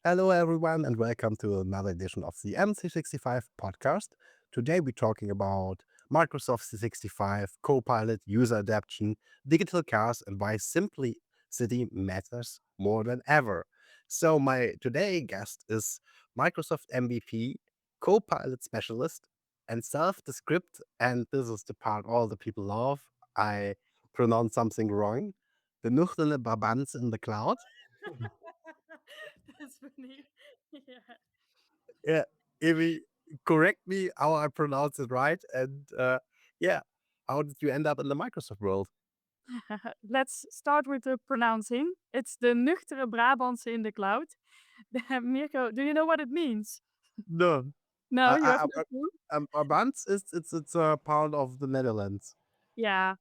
Hello, everyone, and welcome to another edition of the M365 Podcast. Today, we're talking about Microsoft 365, Copilot, user adoption, digital cars, and why simplicity matters more than ever. So, my today guest is Microsoft MVP, Copilot specialist, and self-descript. And this is the part all the people love. I pronounce something wrong. The nuchtele Brabantse in the cloud. That's funny. Yeah. Yeah, if you correct me how I pronounce it right, and yeah, how did you end up in the Microsoft world? Let's start with the pronouncing. It's the nuchtere Brabantse in the cloud. Mirko, do you know what it means? No, No, I, you have I, no clue? Brabant is it's a part of the Netherlands. Yeah.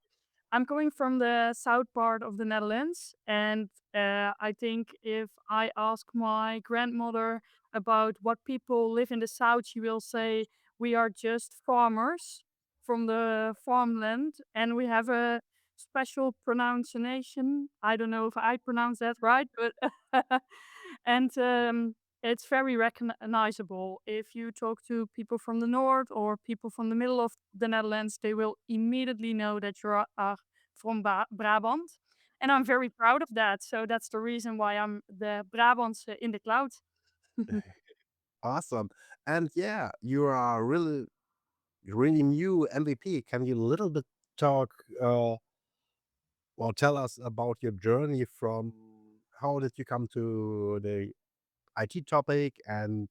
I'm coming from the south part of the Netherlands, and I think if I ask my grandmother about what people live in the south, she will say we are just farmers from the farmland, and we have a special pronunciation. I don't know if I pronounce that right, but and it's very recognizable. If you talk to people from the north or people from the middle of the Netherlands, they will immediately know that you are from Brabant. And I'm very proud of that. So that's the reason why I'm the Brabantse in the cloud. Awesome, and yeah, you are really new MVP. Can you a little bit talk or tell us about your journey from how did you come to the IT topic and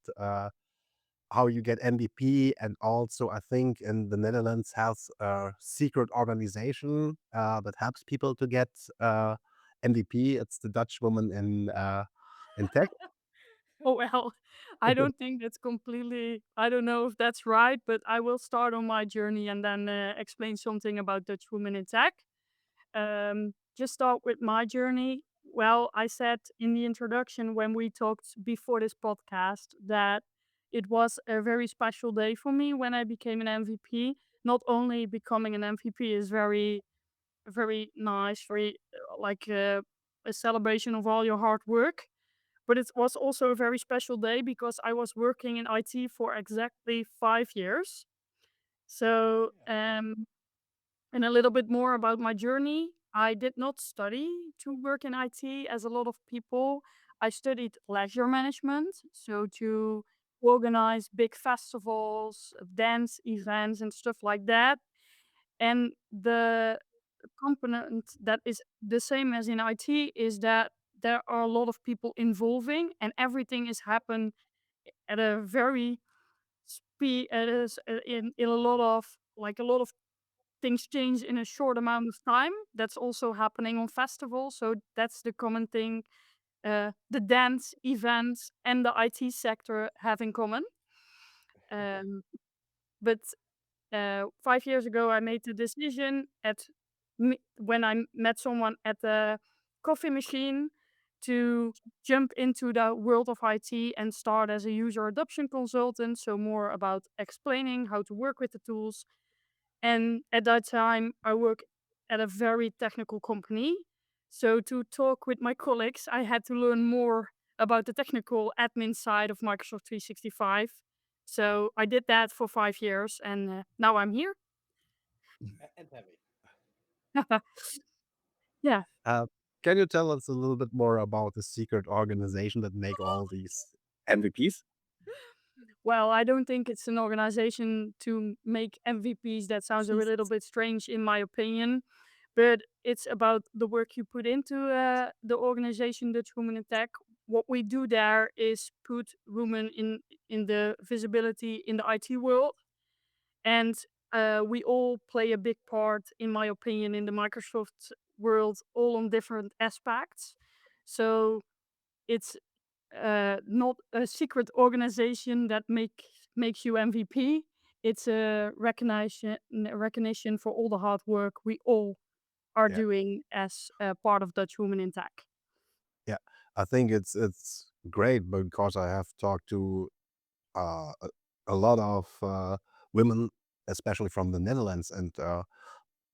how you get MVP, and also I think in the Netherlands has a secret organization that helps people to get MVP. It's the Dutch woman in tech. Oh, well, I don't think that's completely, I don't know if that's right, but I will start on my journey and then explain something about Dutch women in tech. Just start with my journey. Well, I said in the introduction when we talked before this podcast that it was a very special day for me when I became an MVP. Not only becoming an MVP is very nice, very a celebration of all your hard work, but it was also a very special day because I was working in IT for exactly 5 years. So, and a little bit more about my journey. I did not study to work in IT as a lot of people. I studied leisure management, so to organize big festivals, dance events, and stuff like that. And the component that is the same as in IT is that there are a lot of people involving, and everything is happen at a very speed. It is in a lot of a lot of things change in a short amount of time. That's also happening on festivals. So that's the common thing the dance events and the IT sector have in common. Um, but 5 years ago, I made the decision when I met someone at the coffee machine to jump into the world of IT and start as a user adoption consultant. So more about explaining how to work with the tools. And at that time, I worked at a very technical company. So to talk with my colleagues, I had to learn more about the technical admin side of Microsoft 365. So I did that for 5 years, and now I'm here. And heavy. Yeah. Uh, can you tell us a little bit more about the secret organization that make all these MVPs? Well, I don't think it's an organization to make MVPs. That sounds a little bit strange, in my opinion. But it's about the work you put into the organization, Dutch Women in Tech. What we do there is put women in the visibility in the IT world, and we all play a big part, in my opinion, in the Microsoft world, all on different aspects. So it's not a secret organization that makes you MVP. It's a recognition for all the hard work we all are Yeah, doing as a part of Dutch Women in Tech. yeah. I think it's great because I have talked to a lot of women, especially from the Netherlands, and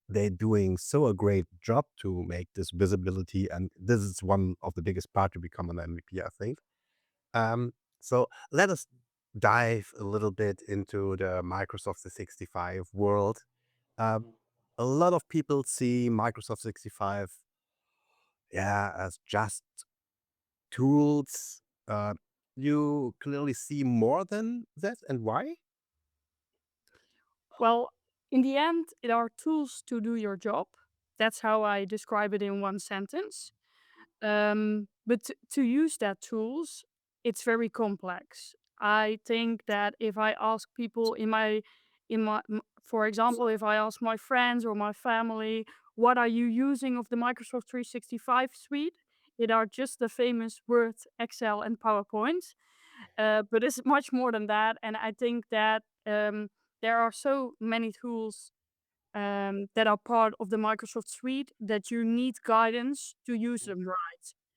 they're doing so a great job to make this visibility. And this is one of the biggest part to become an MVP, I think. So let us dive a little bit into the Microsoft 365 world. Um, a lot of people see Microsoft 65, yeah, as just tools. Uh, you clearly see more than that, and why? Well, in the end, it are tools to do your job. That's how I describe it in one sentence. But to use that tools, it's very complex. I think that if I ask people for example, if I ask my friends or my family, what are you using of the Microsoft 365 suite? It are just the famous Word, Excel, and PowerPoint. But it's much more than that. And I think that there are so many tools that are part of the Microsoft suite that you need guidance to use them right.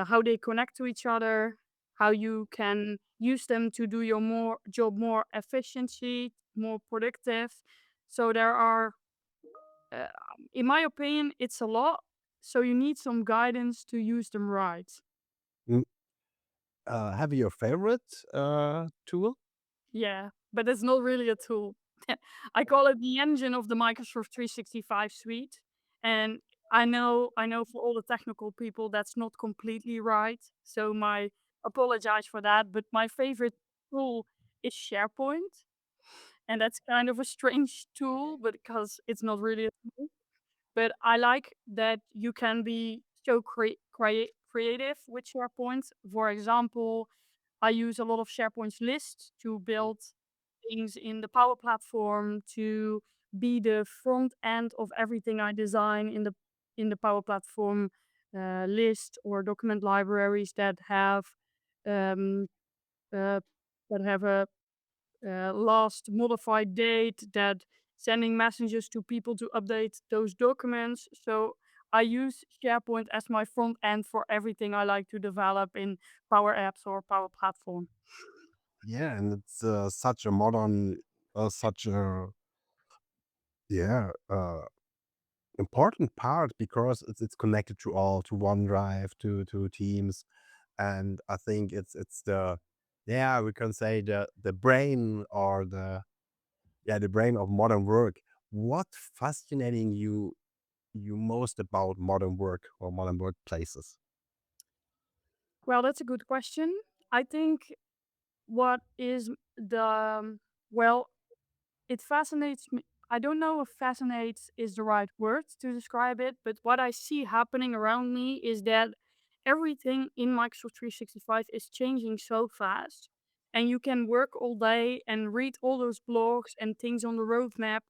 How they connect to each other, how you can use them to do your more job more efficiency, more productive. So there are, uh, in my opinion, it's a lot. So you need some guidance to use them right. Mm, have your favorite tool? Yeah, but it's not really a tool. I call it the engine of the Microsoft 365 suite. And I know for all the technical people that's not completely right. So my apologize for that, but my favorite tool is SharePoint. And that's kind of a strange tool, but because it's not really a tool. But I like that you can be so creative with SharePoint. For example, I use a lot of SharePoint's lists to build things in the Power Platform to be the front end of everything I design in the Power Platform list or document libraries um, uh, that have a last modified date, that sending messages to people to update those documents. So I use SharePoint as my front end for everything I like to develop in Power Apps or Power Platform. Yeah, and it's such a modern, such a yeah, important part because it's connected to all to OneDrive to Teams, and I think it's the yeah we can say the brain or the brain of modern work. What fascinating you most about modern work or modern workplaces? Well, that's a good question. I think what is well, it fascinates me. I don't know if fascinates is the right word to describe it, but what I see happening around me is that everything in Microsoft 365 is changing so fast. And you can work all day and read all those blogs and things on the roadmap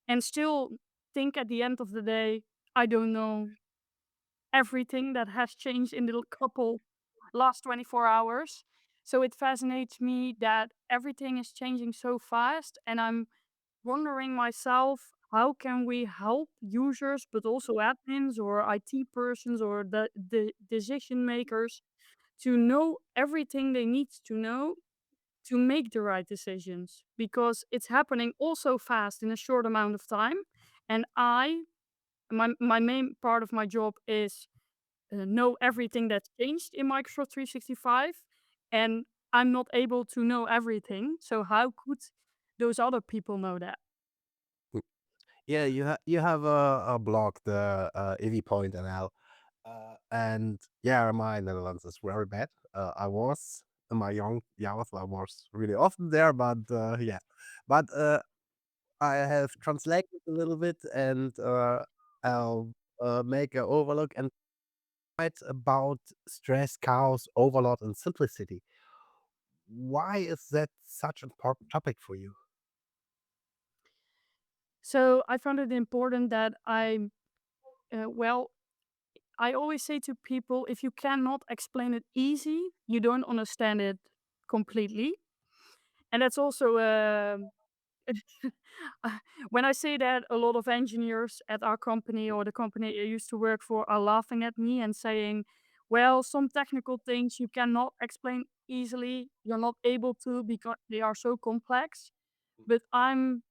and still think at the end of the day, I don't know everything that has changed in the couple last 24 hours. So it fascinates me that everything is changing so fast, and I'm wondering myself, how can we help users, but also admins or IT persons or the decision makers to know everything they need to know to make the right decisions? Because it's happening also fast in a short amount of time. And my main part of my job is know everything that's changed in Microsoft 365, and I'm not able to know everything. So how could those other people know that? Yeah, you have a blog, the Ivy Point NL, and yeah, my Netherlands is very bad. I was in my young years, I was really often there, but yeah, but I have translated a little bit and I'll make an overlook and write about stress, chaos, overload, and simplicity. Why is that such an important topic for you? So I found it important that well, I always say to people, if you cannot explain it easy, you don't understand it completely. And that's also when I say that, a lot of engineers at our company or the company I used to work for are laughing at me and saying, well, some technical things you cannot explain easily. You're not able to because they are so complex. But I'm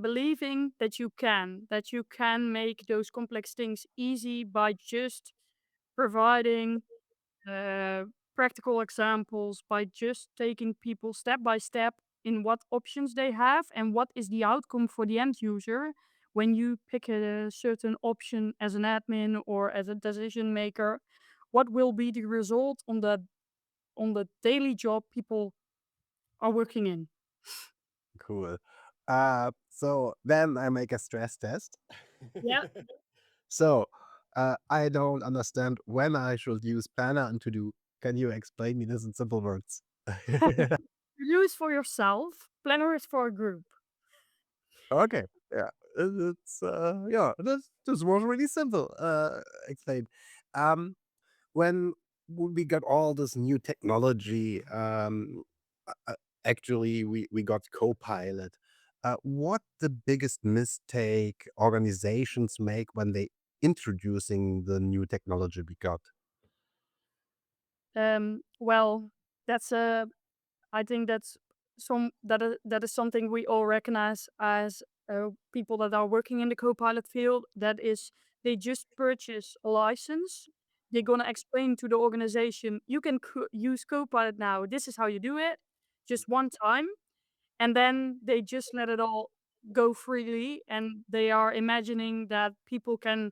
believing that you can make those complex things easy by just providing uh, practical examples by just taking people step by step in what options they have and what is the outcome for the end user when you pick a certain option as an admin or as a decision maker. What will be the result on the daily job people are working in? Cool. So then I make a stress test. Yeah. So I don't understand when I should use Planner and To Do. Can you explain me this in simple words? Use for yourself. Planner is for a group. Okay. Yeah. It's yeah, this was really simple. Explain. Um when we got all this new technology, actually we got Copilot. What the biggest mistake organizations make when they introducing the new technology we got? Well, that's a I think that is something we all recognize as people that are working in the Copilot field. That is, they just purchase a license. They're gonna explain to the organization, you can use Copilot now. This is how you do it, just one time, and then they just let it all go freely. And they are imagining that people can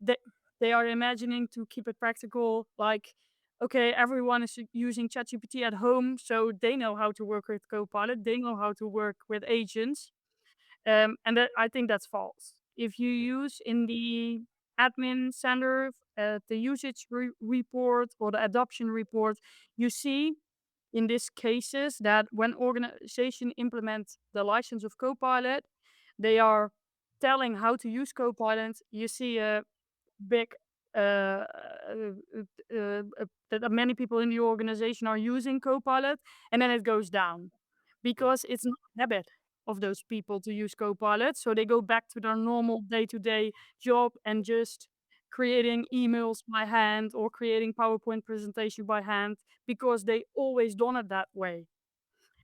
they they are imagining to keep it practical, like, okay, everyone is using ChatGPT at home, so they know how to work with Copilot, they know how to work with agents, and that I think that's false. If you use in the admin center, the usage report or the adoption report, you see in these cases that when organization implement the license of Copilot, they are telling how to use Copilot. You see a big that many people in the organization are using Copilot, and then it goes down because it's not a habit of those people to use Copilot. So they go back to their normal day-to-day job and just creating emails by hand or creating PowerPoint presentation by hand because they always done it that way.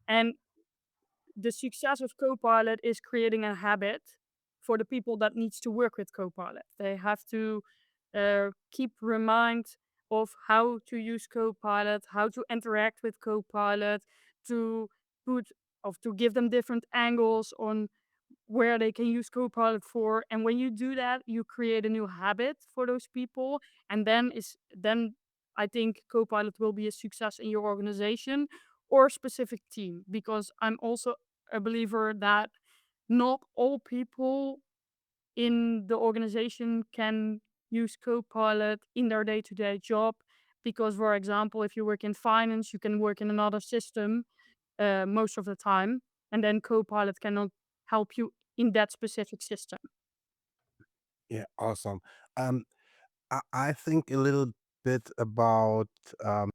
And the success of Copilot is creating a habit for the people that needs to work with Copilot. They have to keep remind of how to use Copilot, how to interact with Copilot, to put to give them different angles on where they can use Copilot for. And when you do that, you create a new habit for those people. And then I think Copilot will be a success in your organization or specific team. Because I'm also a believer that not all people in the organization can use Copilot in their day-to-day job. Because, for example, if you work in finance, you can work in another system most of the time, and then Copilot cannot help you in that specific system. Yeah, awesome. Um, I think a little bit about um,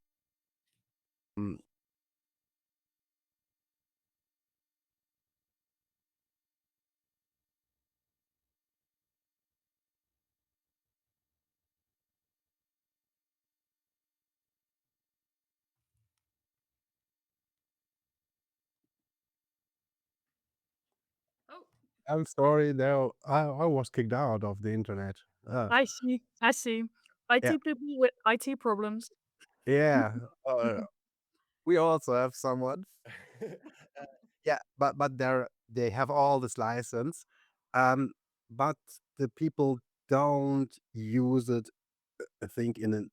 Oh, I'm sorry, now I was kicked out of the internet. I see. I see. Yeah, IT people with IT problems. yeah. We also have someone. Yeah, but they have all this license, um, but the people don't use it. I think in an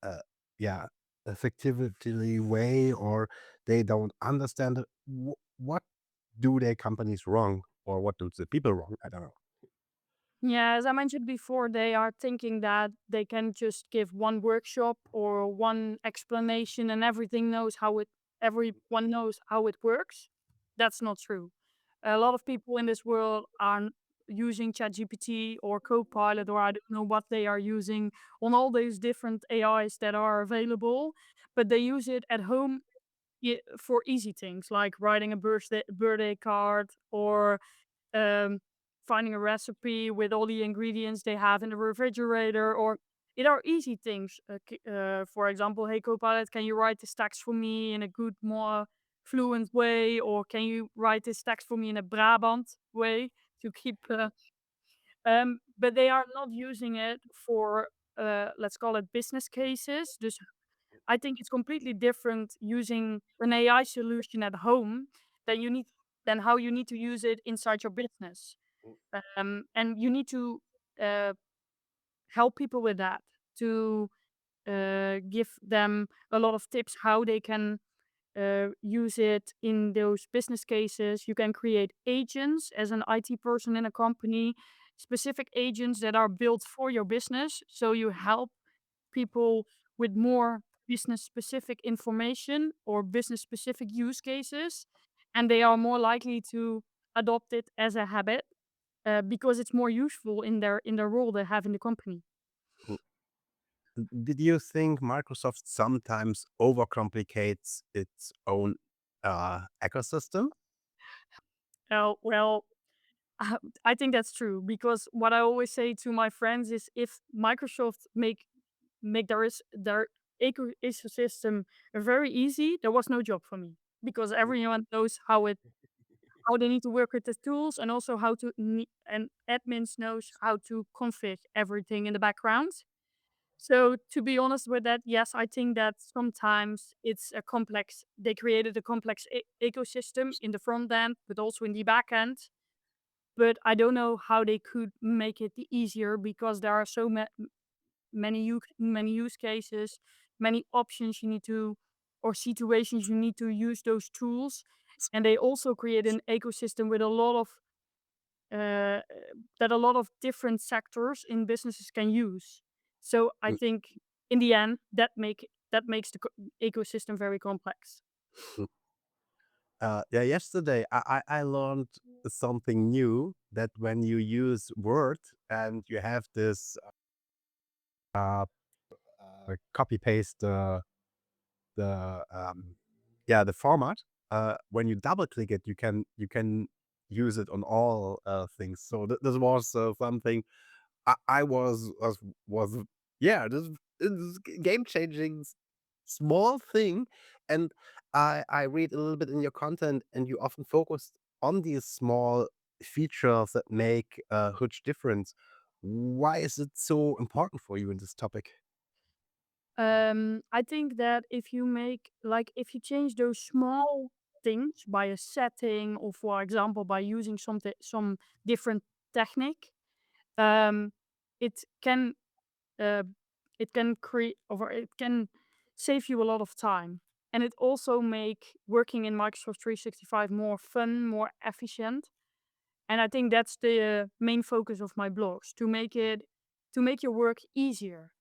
uh, yeah effectively way, or they don't understand it. What do their companies wrong, or what do the people wrong? I don't know. Yeah, as I mentioned before, they are thinking that they can just give one workshop or one explanation and everyone knows how it works. That's not true. A lot of people in this world are using ChatGPT or Copilot, or I don't know what they are using on all these different AIs that are available, but they use it at home for easy things like writing a birthday card or um, finding a recipe with all the ingredients they have in the refrigerator, or it are easy things. For example, hey Copilot, can you write this text for me in a good, more fluent way, or can you write this text for me in a Brabant way to keep? But they are not using it for let's call it business cases. I think it's completely different using an AI solution at home than you need than how you need to use it inside your business. And you need to uh, help people with that, to give them a lot of tips how they can use it in those business cases. You can create agents as an IT person in a company, specific agents that are built for your business. So you help people with more business specific information or business specific use cases, and they are more likely to adopt it as a habit because it's more useful in their role they have in the company. Mm. Did you think Microsoft sometimes overcomplicates its own ecosystem? Well, uh, I think that's true because what I always say to my friends is if Microsoft make their ecosystem very easy, there was no job for me because everyone knows how they need to work with the tools and also and admins knows how to config everything in the background. So to be honest with that, yes, I think that sometimes it's a complex. They created a complex ecosystem in the front end, but also in the back end. But I don't know how they could make it easier because there are many use cases, many options you need to, or situations you need to use those tools. And they also create an ecosystem with a lot of uh, that a lot of different sectors in businesses can use. So I Mm, think in the end that makes the ecosystem very complex. mm. Yeah, yesterday I learned something new that when you use Word and you have this copy paste the yeah, the format, when you double click it, you can use it on all things. So this was something I was yeah, this is game changing small thing, and I read a little bit in your content, and you often focus on these small features that make a huge difference. Why is it so important for you in this topic? I think that if you change those small things by a setting or for example by using some different technique, um, it can uh, it can create or it can save you a lot of time. And it also make working in Microsoft 365 more fun, more efficient. And I think that's the main focus of my blogs, to make your work easier,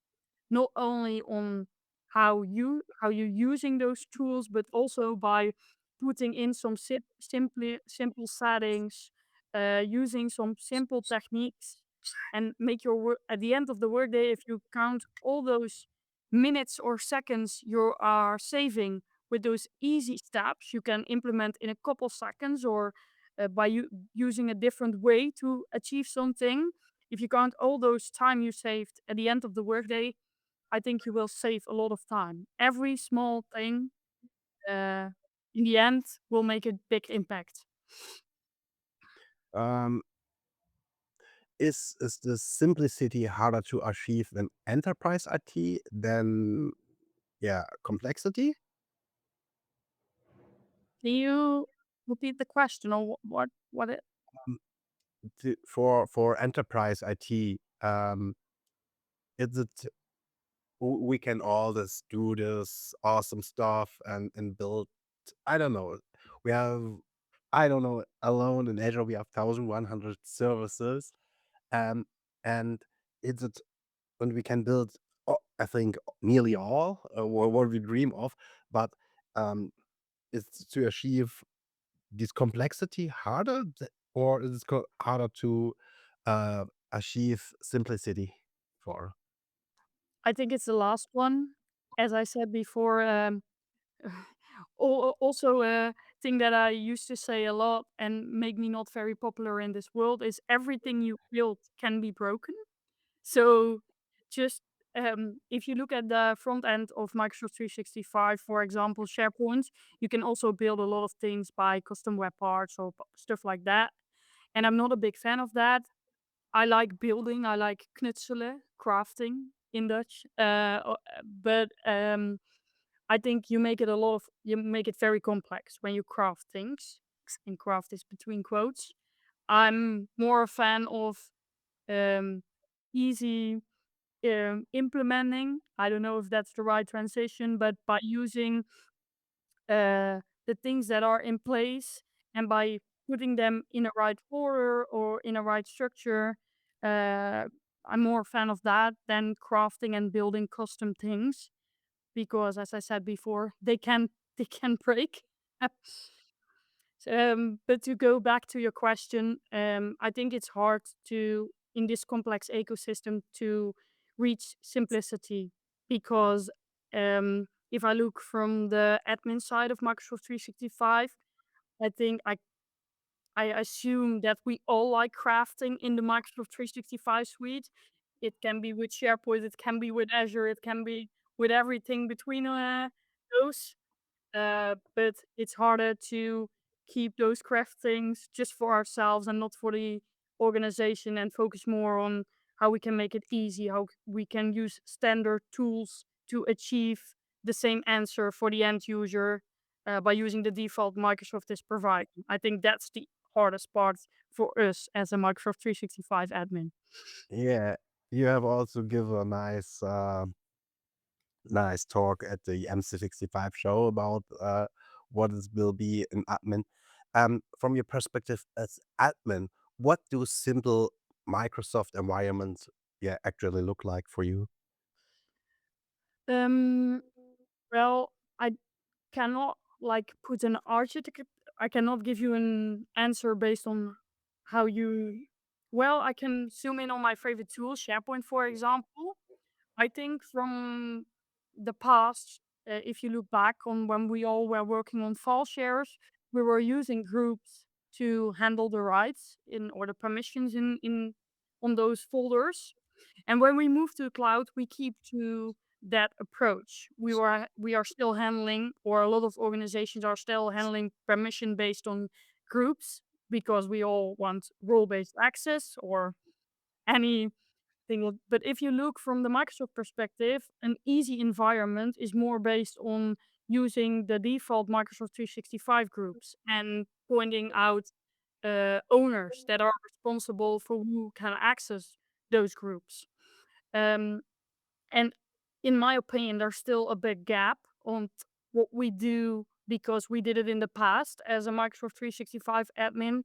not only on how you're using those tools, but also by putting in some simple settings, using some simple techniques, and make your work at the end of the workday. If you count all those minutes or seconds you are saving with those easy steps, you can implement in a couple seconds or using a different way to achieve something. If you count all those time you saved at the end of the workday, I think you will save a lot of time. Every small thing, uh, in the end, will make a big impact. Um, is the simplicity harder to achieve than enterprise IT than, yeah, complexity? Can you repeat the question or what it Um, for enterprise IT, is it we can all just do this awesome stuff and build, I don't know. We have, I don't know, alone in Azure we have 1,100 services, um, and it's it and we can build, I think nearly all what we dream of, but um, it's to achieve this complexity harder, or is it harder to uh, achieve simplicity for? I think it's the last one. As I said before, also a thing that I used to say a lot and make me not very popular in this world is everything you build can be broken. So just if you look at the front end of Microsoft 365, for example, SharePoint, you can also build a lot of things by custom web parts or stuff like that. And I'm not a big fan of that. I like building, I like knutselen, crafting in Dutch. But I think you make it very complex when you craft things, and craft is between quotes. I'm more a fan of um, easy implementing. I don't know if that's the right transition, but by using the things that are in place and by putting them in a right order or in a right structure, uh, I'm more a fan of that than crafting and building custom things because, as I said before, they can break. But to go back to your question, I think it's hard to in this complex ecosystem to reach simplicity because if I look from the admin side of Microsoft 365, I think I assume that we all like crafting in the Microsoft 365 suite. It can be with SharePoint, it can be with Azure, it can be with everything between those. But it's harder to keep those craft things just for ourselves and not for the organization and focus more on how we can make it easy, how we can use standard tools to achieve the same answer for the end user by using the default Microsoft is providing. I think that's the hardest part for us as a Microsoft 365 admin. Yeah, you have also given a nice talk at the MC65 show about what it will be in admin. From your perspective as admin, what do simple Microsoft environments actually look like for you? Um, well, I cannot like put an architect. I cannot give you an answer based on how you. Well, I can zoom in on my favorite tool, SharePoint, for example. I think from the past, if you look back on when we all were working on file shares, we were using groups to handle the rights in or the permissions in on those folders. And when we move to the cloud, we keep to that approach. We are still handling, or a lot of organizations are still handling permission based on groups because we all want role based access or any but if you look from the Microsoft perspective, an easy environment is more based on using the default Microsoft 365 groups and pointing out owners that are responsible for who can access those groups. Um, and in my opinion, there's still a big gap on what we do because we did it in the past as a Microsoft 365 admin.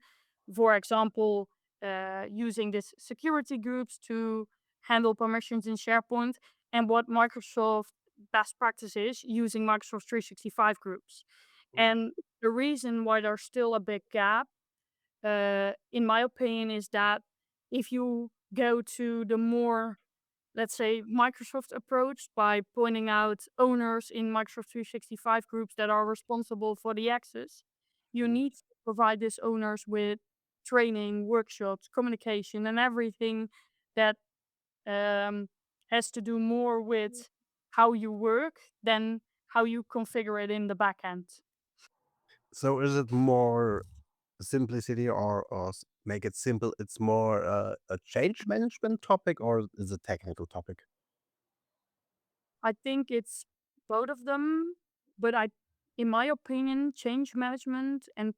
For example, using this security groups to handle permissions in SharePoint, and what Microsoft best practice is using Microsoft 365 groups. And the reason why there's still a big gap, in my opinion, is that if you go to the more, let's say, Microsoft approach by pointing out owners in Microsoft 365 groups that are responsible for the access, you need to provide these owners with training, workshops, communication, and everything that um, has to do more with how you work than how you configure it in the backend. So is it more simplicity or make it simple? It's more a change management topic or is it technical topic? I think it's both of them, but in my opinion, change management and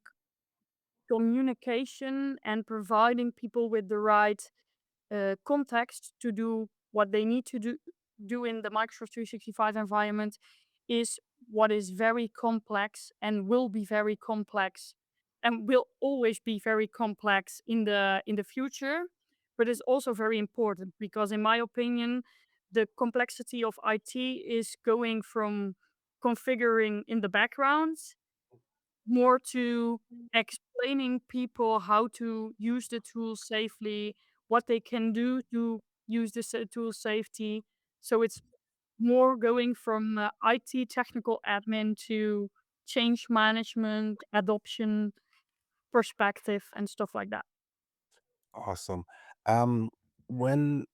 communication and providing people with the right context to do what they need to do in the Microsoft 365 environment is what is very complex and will be very complex and will always be very complex in the future, but it's also very important because in my opinion the complexity of IT is going from configuring in the background more to explaining people how to use the tool safely, what they can do to use the tool safety. So it's more going from IT technical admin to change management, adoption perspective, and stuff like that. Awesome. Um, when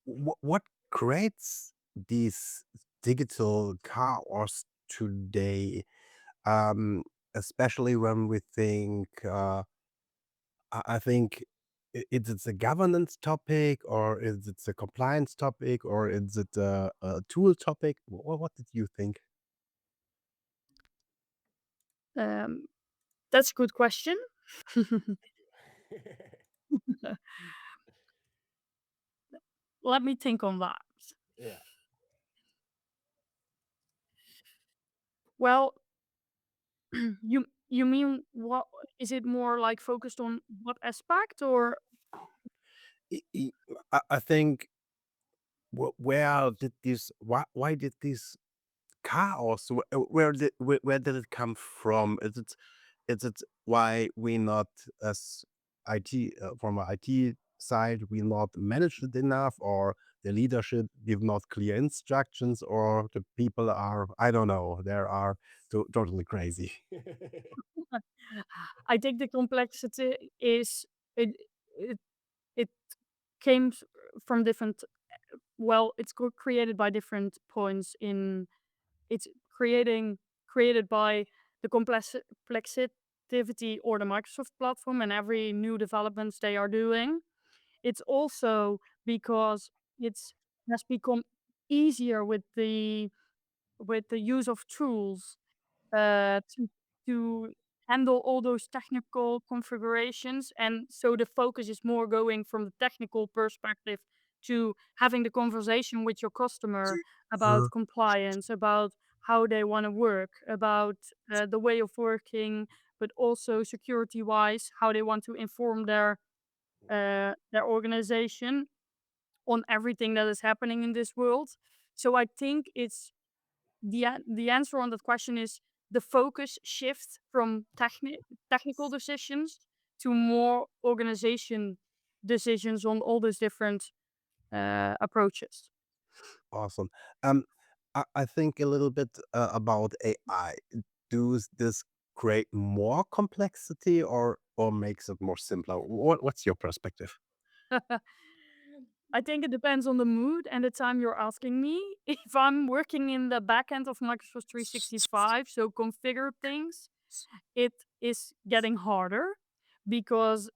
what creates these digital chaos today? Um, Especially when we think, I think is it a governance topic or is it a compliance topic or is it a tool topic? What did you think? Um, that's a good question. Let me think on that. Yeah. Well, you mean what is it more like focused on what aspect or I think where did this why did this chaos where did it come from? Is it why we not as IT from an IT side we not managed it enough, or the leadership give not clear instructions, or the people are I don't know they are totally crazy. I think the complexity is it it it came from different well, it's created by different points in it's created by the complexity or the Microsoft platform and every new developments they are doing. It's also because it's has become easier with the use of tools to handle all those technical configurations, and so the focus is more going from the technical perspective to having the conversation with your customer about compliance, about how they want to work, about the way of working, but also security wise, how they want to inform their organization on everything that is happening in this world. So I think it's the answer on that question is the focus shift from technical decisions to more organization decisions on all those different approaches. Awesome. I think a little bit about AI. Does this create more complexity or makes it more simpler? What's your perspective? I think it depends on the mood and the time you're asking me. If I'm working in the back end of Microsoft 365, so configure things, it is getting harder because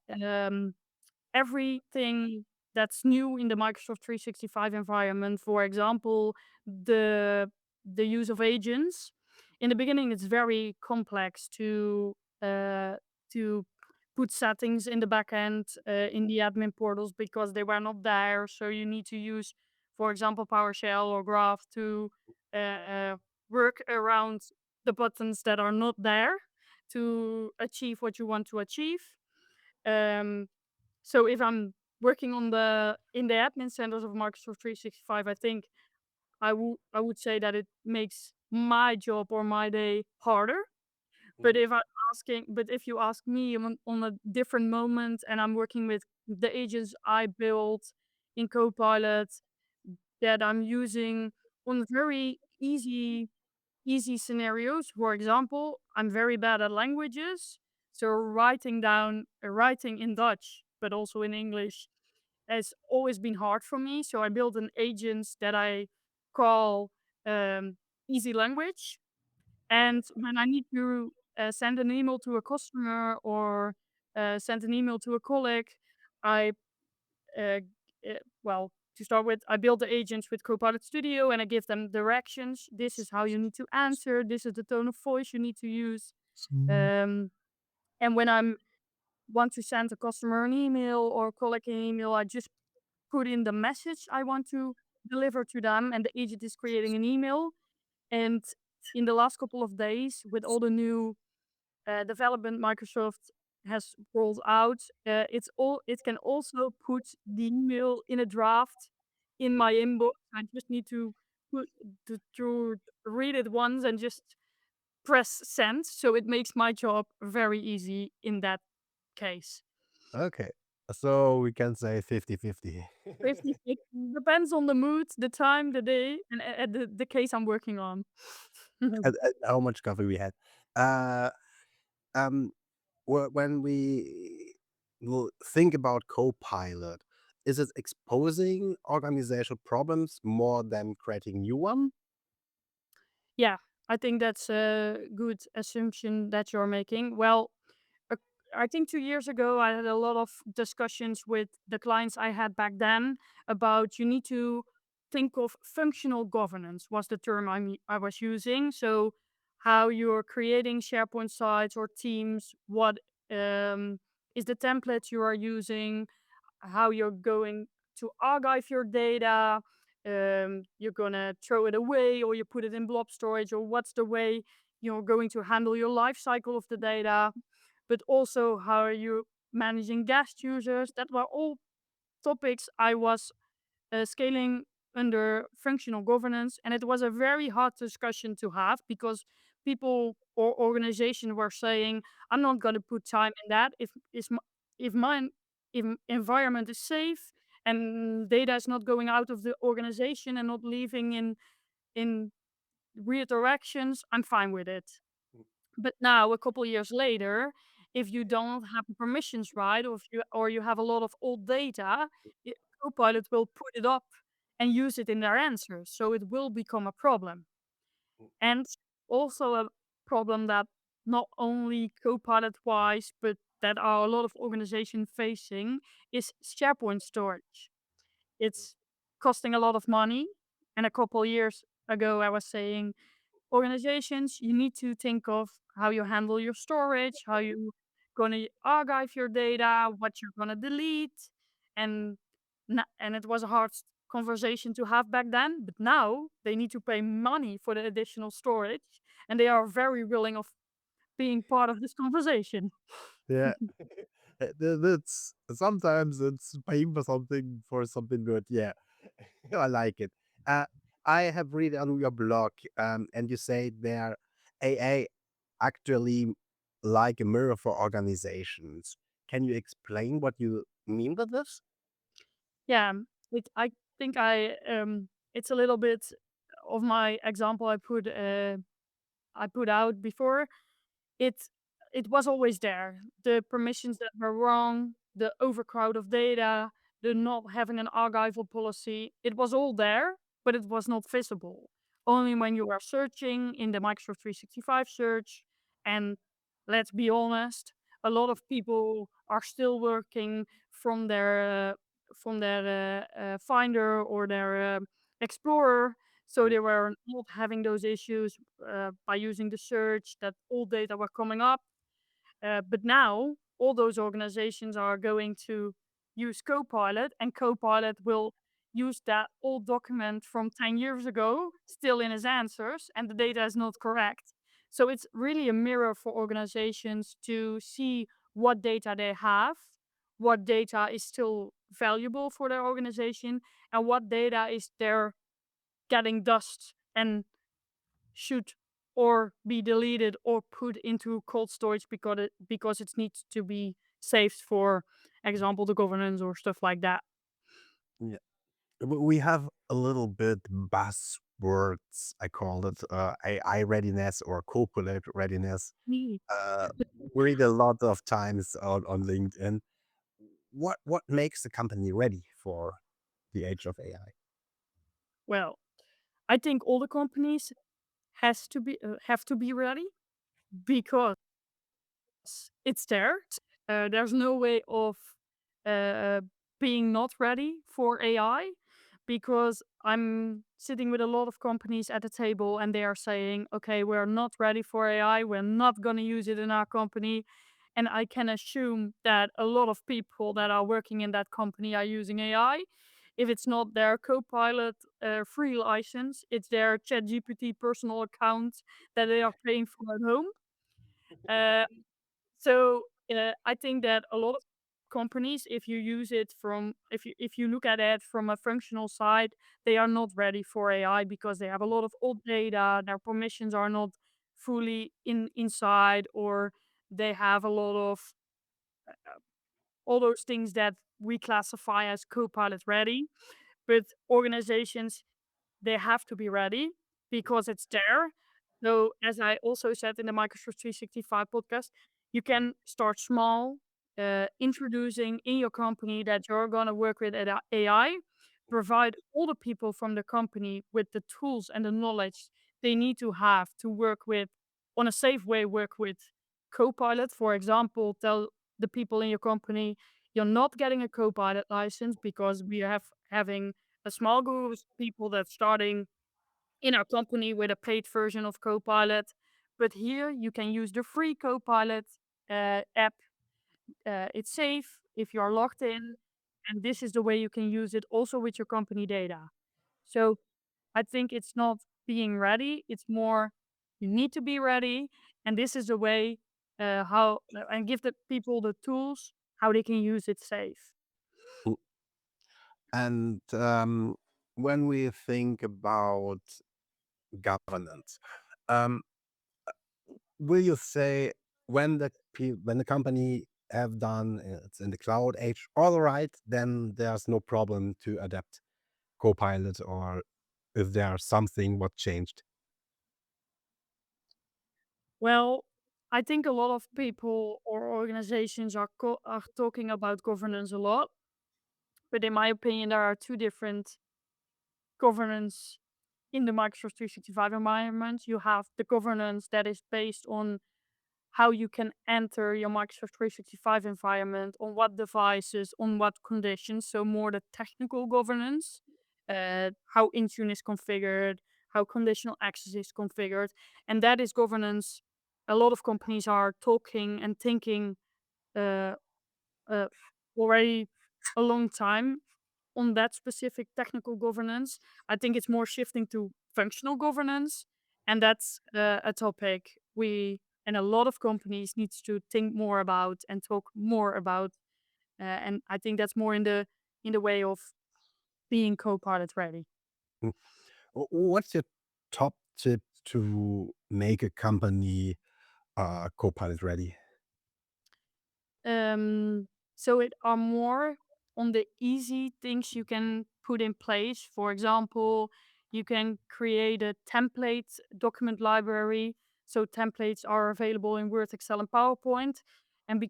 everything that's new in the Microsoft 365 environment, for example, the the use of agents. In the beginning, it's very complex uh, to put settings in the backend in the admin portals because they were not there. So you need to use, for example, PowerShell or Graph to uh, uh, work around the buttons that are not there to achieve what you want to achieve. Um, so if I'm working on the in the admin centers of Microsoft 365, I think I would say that it makes my job or my day harder. Mhm. But if you ask me on a different moment and I'm working with the agents I built in Copilot that I'm using on very easy scenarios. For example, I'm very bad at languages, so writing in Dutch, but also in English, has always been hard for me. So I built an agent that I call Easy Language, and when I need to send an email to a customer or send an email to a colleague, I uh, well, to start with, I build the agents with Copilot Studio and I give them directions. This is how you need to answer. This is the tone of voice you need to use. Um, and when I want to send a customer an email or a colleague an email, I just put in the message I want to deliver to them, and the agent is creating an email. And in the last couple of days, with all the new development Microsoft has rolled out, it can also put the email in a draft in my inbox. I just need put to read it once and just press send. So it makes my job very easy in that case. Okay. So we can say 50-50. 50 depends on the mood, the time, the day, and the case I'm working on. And how much coffee we had. Uh, um, when we will think about Copilot, is it exposing organizational problems more than creating new one? Yeah, I think that's a good assumption that you're making. Well, uh, I think 2 years ago, I had a lot of discussions with the clients I had back then about you need to think of functional governance was the term I was using. So how you're creating SharePoint sites or teams, what is the template you are using, how you're going to archive your data, you're gonna throw it away or you put it in blob storage, or what's the way you're going to handle your life cycle of the data, but also how are you managing guest users. That were all topics I was scaling under functional governance, and it was a very hard discussion to have because people or organizations were saying, "I'm not going to put time in that. If my environment is safe and data is not going out of the organization and not leaving in weird directions, I'm fine with it." But now, a couple years later, if you don't have the permissions right, or you have a lot of old data, i- Copilot will put it up and use it in their answers. So it will become a problem. And also a problem that not only Copilot wise, but that are a lot of organizations facing is SharePoint storage. It's costing a lot of money. And a couple years ago, I was saying, organizations, you need to think of how you handle your storage, how you gonna archive your data, what you're gonna delete, and and it was a hard conversation to have back then. But now they need to pay money for the additional storage, and they are very willing of being part of this conversation. Yeah. That's sometimes it's paying for something good. Yeah, I like it. Uh, I have read on your blog, and you say there AI actually like a mirror for organizations. Can you explain what you mean by this? Yeah, I think it's a little bit of my example I put out before. It it was always there. The permissions that were wrong, the overcrowd of data, the not having an archival policy, it was all there, but it was not visible. Only when you are searching in the Microsoft 365 search, and let's be honest, a lot of people are still working from their Finder or their Explorer, so Mm, they were not having those issues by using the search that all data were coming up. But now all those organizations are going to use Copilot, and Copilot will use that old document from 10 years ago still in his answers, and the data is not correct. So it's really a mirror for organizations to see what data they have, what data is still valuable for their organization, and what data is there getting dust and should or be deleted or put into cold storage because it needs to be saved for example the governance or stuff like that. yeah. We have a little bit buzzwords, I call it, AI readiness or Copilot readiness. Me. Uh, we read a lot of times on LinkedIn. What makes the company ready for the age of AI? Well, I think all the companies has to be have to be ready because it's there. There's no way of uh, being not ready for AI because I'm sitting with a lot of companies at the table and they are saying, okay, we're not ready for AI. We're not going to use it in our company. And I can assume that a lot of people that are working in that company are using AI. If it's not their Copilot free license, it's their ChatGPT personal account that they are paying for at home. Uh, I think that a lot of companies, if you use it from if you look at it from a functional side, they are not ready for AI because they have a lot of old data, their permissions are not fully inside, or they have a lot of all those things that we classify as Copilot ready. But organizations, they have to be ready because it's there. So, as I also said in the Microsoft 365 podcast, you can start small, introducing in your company that you're going to work with AI, provide all the people from the company with the tools and the knowledge they need to have to work with, on a safe way, work with Copilot. For example, tell the people in your company, you're not getting a Copilot license because we have having a small group of people that's starting in our company with a paid version of Copilot. But here you can use the free Copilot app. It's safe if you are logged in, and this is the way you can use it also with your company data. So I think it's not being ready, it's more you need to be ready, and this is the way how and give the people the tools how they can use it safe. Mm. And when we think about governance, um, will you say when when the company have done it's in the cloud age all right, then there's no problem to adapt Copilot, or is there something what changed? Well, I think a lot of people or organizations are talking about governance a lot, but in my opinion, there are two different governance in the Microsoft 365 environment. You have the governance that is based on how you can enter your Microsoft 365 environment, on what devices, on what conditions. So more the technical governance, how Intune is configured, how conditional access is configured, and that is governance. A lot of companies are talking and thinking uh, uh, already a long time on that specific technical governance. I think it's more shifting to functional governance, and that's a topic we and a lot of companies needs to think more about and talk more about. And I think that's more in the way of being co-pilot ready. Mm. What's your top tip to make a company Copilot ready? Um, so it are more on the easy things you can put in place. For example, you can create a template document library. So templates are available in Word, Excel, and PowerPoint. And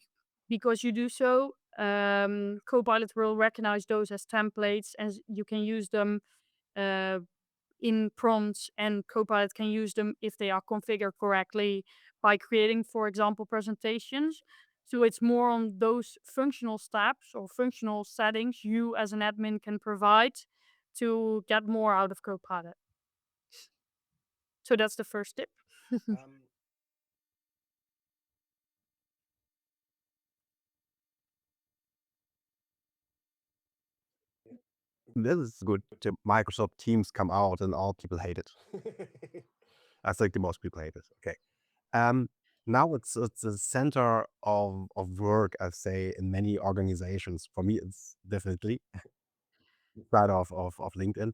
because you do so, Copilot will recognize those as templates, and you can use them uh, in prompts, and Copilot can use them if they are configured correctly by creating, for example, presentations. So it's more on those functional steps or functional settings you as an admin can provide to get more out of Copilot. So that's the first tip. Um, this is good. The Microsoft Teams come out and all people hate it. I think the most people hate it. Okay. Um, Now it's the center of work, I say, in many organizations. For me, it's definitely part of LinkedIn.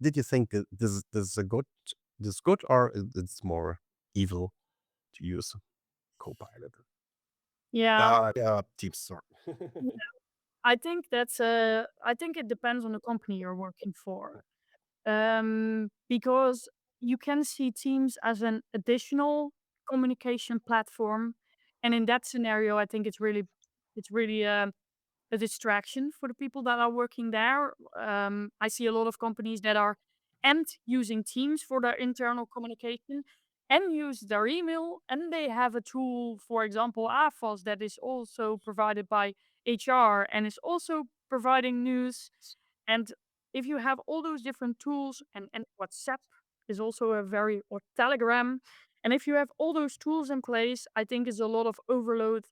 Did you think that this is a good, or it's more evil to use Copilot? Yeah, Teams, sorry. yeah. I think it depends on the company you're working for. Because you can see Teams as an additional communication platform, and in that scenario, I think it's really a distraction for the people that are working there. I see a lot of companies that are and using Teams for their internal communication and use their email, and they have a tool, for example, AFOS, that is also provided by HR and is also providing news. And if you have all those different tools, and WhatsApp is also a very, or Telegram, and if you have all those tools in place, I think it's a lot of overload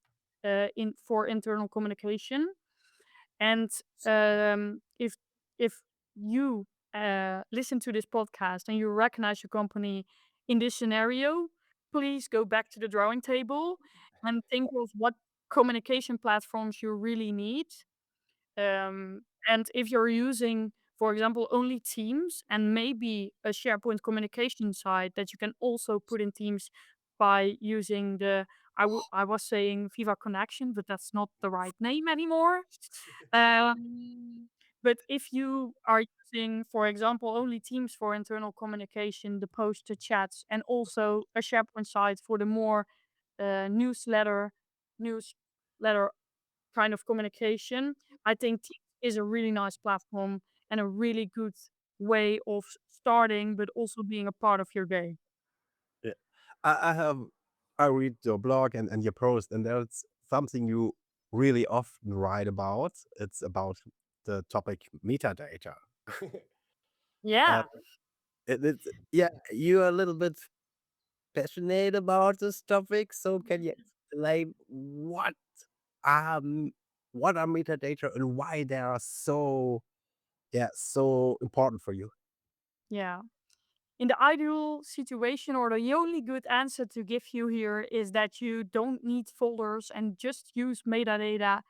in for internal communication. And if you listen to this podcast and you recognize your company in this scenario, please go back to the drawing table and think of what communication platforms you really need. And if you're using, for example, only Teams and maybe a SharePoint communication site that you can also put in Teams by using I was saying Viva Connection, but that's not the right name anymore. But if you are using, for example, only Teams for internal communication, the post to chats, and also a SharePoint site for the more newsletter kind of communication, I think Teams is a really nice platform and a really good way of starting, but also being a part of your day. Yeah. I read your blog and your post, and there's something you really often write about. It's about the topic metadata. uh, Yeah. it's, yeah, you're a little bit passionate about this topic. So can you explain um what are metadata and why they are so important for you? Yeah. In the ideal situation, or the only good answer to give you here is that you don't need folders and just use metadata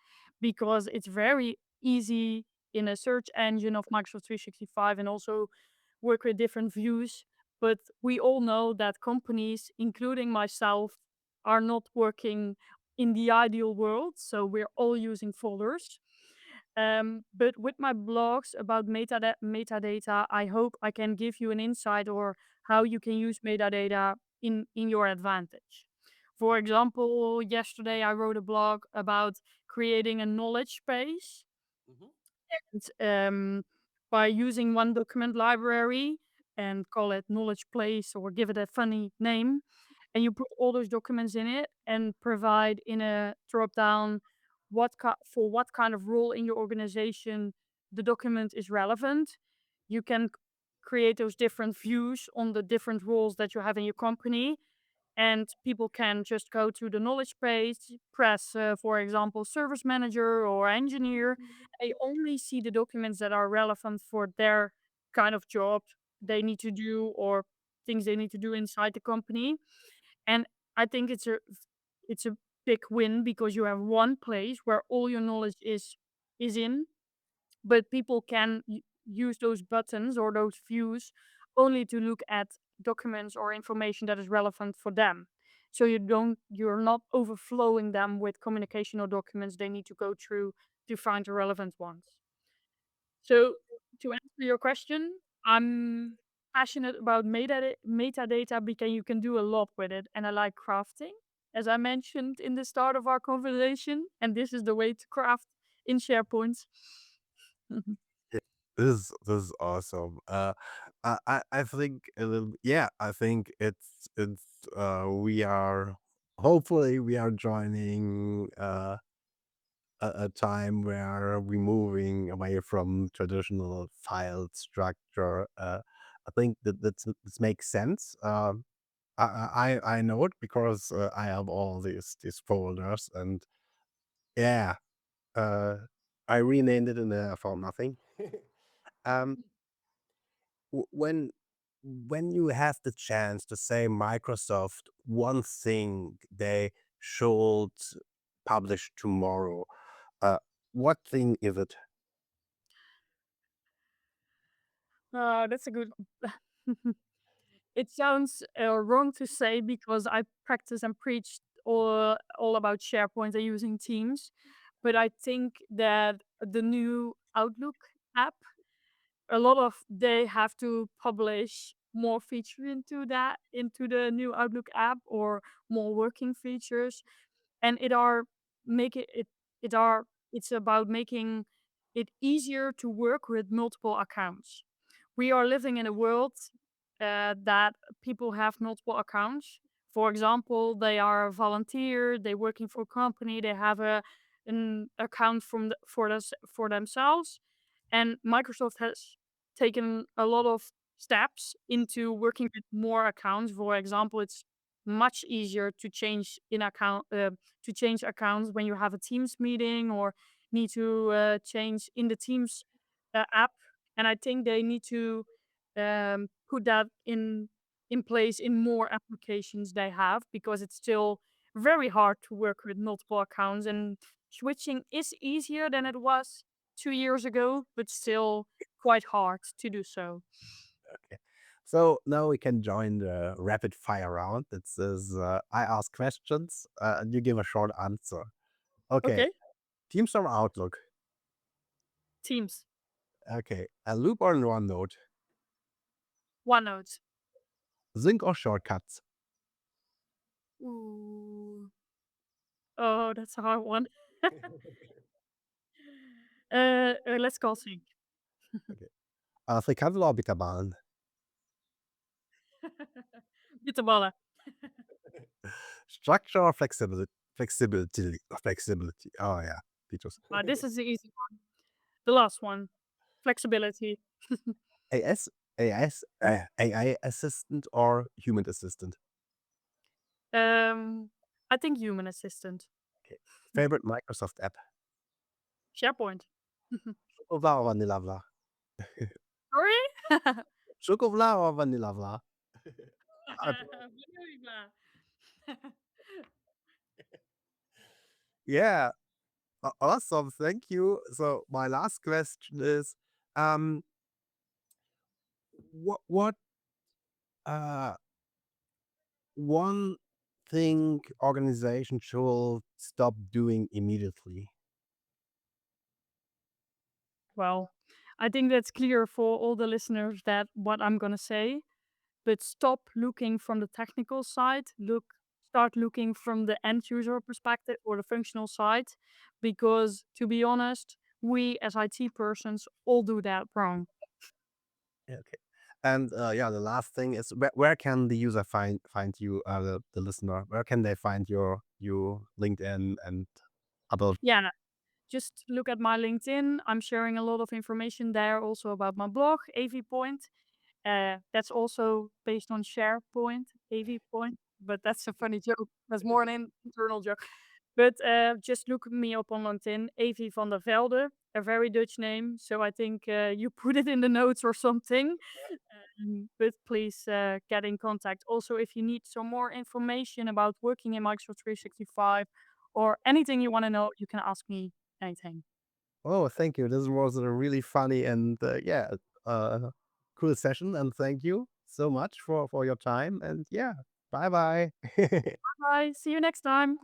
because it's very easy in a search engine of Microsoft 365 and also work with different views. But we all know that companies, including myself, are not working in the ideal world. So we're all using folders. But with my blogs about metadata, I hope I can give you an insight or how you can use metadata in your advantage. For example, yesterday I wrote a blog about creating a knowledge base Mhm. and, by using one document library and call it knowledge place or give it a funny name, and you put all those documents in it and provide in a drop down for what kind of role in your organization the document is relevant. You can create those different views on the different roles that you have in your company, and people can just go to the knowledge page, press, for example, service manager or engineer. They only see the documents that are relevant for their kind of job they need to do or things they need to do inside the company. And I think it's a big win because you have one place where all your knowledge is in, but people can use those buttons or those views only to look at documents or information that is relevant for them. So you're not overflowing them with communication or documents they need to go through to find the relevant ones. So to answer your question, I'm passionate about metadata because you can do a lot with it, and I like crafting, as I mentioned in the start of our conversation, and this is the way to craft in SharePoint. Yeah, this is awesome. I think a little, yeah, I think it's we are hopefully we are joining a time where we're moving away from traditional file structure. I think that this makes sense. I know it because I have all these folders, and yeah, uh, I renamed it and I found nothing. um, when you have the chance to say Microsoft one thing they should publish tomorrow, uh, what thing is it? That's a good. It sounds wrong to say because I practice and preach all about SharePoint and using Teams, but I think that the new Outlook app, a lot of they have to publish more feature into the new Outlook app or more working features, and make it are it's about making it easier to work with multiple accounts. We are living in a world that people have multiple accounts. For example, they are a volunteer, they're working for a company, they have an account for themselves, and Microsoft has taken a lot of steps into working with more accounts. For example, it's much easier to change accounts when you have a Teams meeting or need to change in the Teams app. And I think they need to put that in place in more applications they have because it's still very hard to work with multiple accounts, and switching is easier than it was 2 years ago, but still quite hard to do so. Okay. So now we can join the rapid fire round. It says I ask questions and you give a short answer. Okay. Okay, Teams or Outlook? Teams, Okay. A loop or OneNote? OneNote. Sync or shortcuts? Ooh. Oh, that's a hard one. Let's call sync. Okay. Frikandel or Bitterbahn? Bitterballen. Structure or flexibility? Flexibility. Oh yeah. Features. This is the easy one. The last one, flexibility. AS, AI assistant or human assistant? I think human assistant. Okay. Favorite Microsoft app? SharePoint. Chocolat or Vanillavla? Sorry? Chocolat or Vanillavla? Vanilla. Yeah, awesome. Thank you. So my last question is, um, what uh one thing organization should stop doing immediately? Well, I think that's clear for all the listeners that what I'm gonna say, but stop looking from the technical side. Start looking from the end user perspective or the functional side, because to be honest, we as IT persons all do that wrong. Yeah, okay. And yeah, the last thing is where can the user find you, the listener? Where can they find your LinkedIn and other? Yeah, no, just look at my LinkedIn. I'm sharing a lot of information there also about my blog, AV Point. That's also based on SharePoint, AV Point, but that's a funny joke. That's more an internal joke. But just look me up on LinkedIn, Avi van der Velde, a very Dutch name. So I think you put it in the notes or something. But please get in contact. Also, if you need some more information about working in Microsoft 365 or anything you want to know, you can ask me anything. Oh, thank you. This was a really funny and yeah, uh, cool session. And thank you so much for your time. And yeah, bye bye. Bye. See you next time.